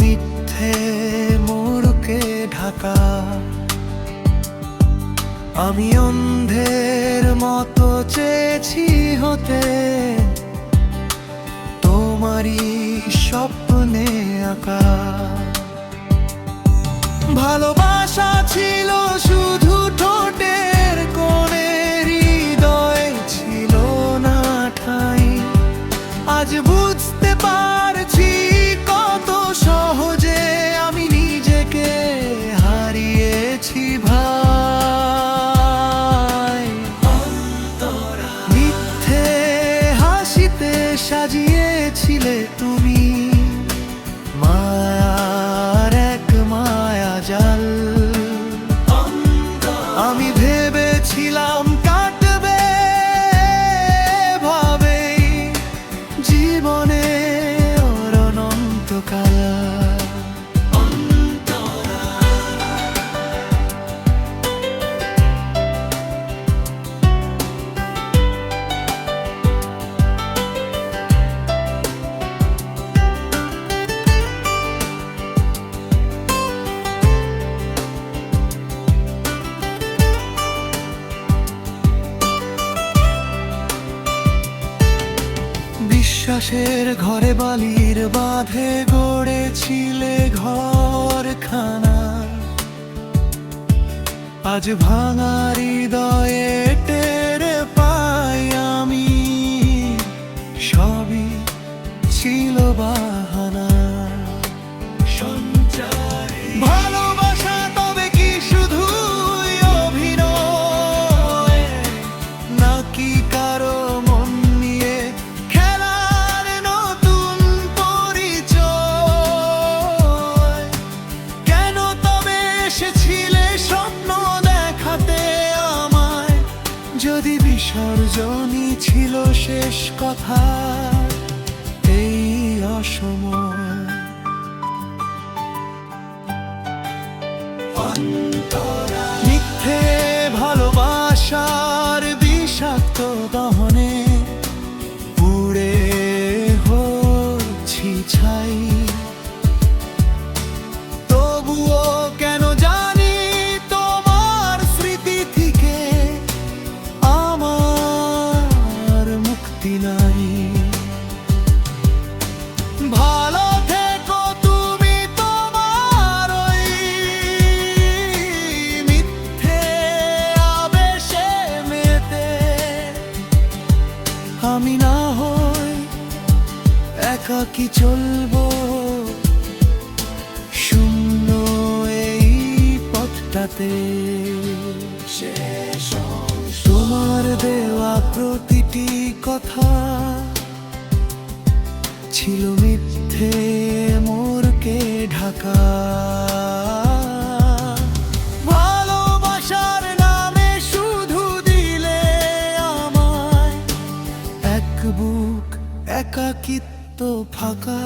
মিথ্যে মোড়কে ঢাকা। আমি অন্ধের মতো চেয়েছি হতে, তোমারই স্বপ্নে আঁকা। ভালোবাসা ছিল শুধু ঠোঁটের কোণে, হৃদয় ছিল না ঠাঁই। আজ বুঝতে পারছি কত সহজে আমি নিজেকে হারিয়েছি ভাই। মিথ্যে হাসিতে সাজিয়েছিলে তুমি মায়ার এক মায়াজাল। আমি ভেবেছিলাম কাটবে ভাবেই জীবনে ওর অনন্তকাল। বিশ্বাসের ঘরে বালির বাঁধে গড়েছিলে ঘরখানা। আজ ভাঙা হৃদয়ে টের পাই আমি সবই ছিল বাহানা। ভালোবাসা তবে কি শুধু অভিনয়, নাকি কারো মন নিয়ে খেলার নতুন পরিচয়? কেন তবে এসেছিলে স্বপ্ন দেখাতে আমায়, যদি বিসর্জনই ছিল শেষ কথা এই অসময়? মিথ্যে ভালোবাসার বিষাক্ত দহনে পুড়ে হচ্ছি ছাই। তবুও কেন জানি তোমার স্মৃতি থেকে আমার মুক্তি নাই। ভালো থেকো তুমি তোমার ওই মিথ্যে আবেশে মেতে। আমি না হই একাকী চলবো শূন্য এই পথটাতে। তোমার দেওয়া প্রতিটি কথা ছিল মিথ্যে মোড়কে ঢাকা। ভালোবাসার নামে শুধু দিলে আমায় এক বুক একাকিত্ব ফাঁকা।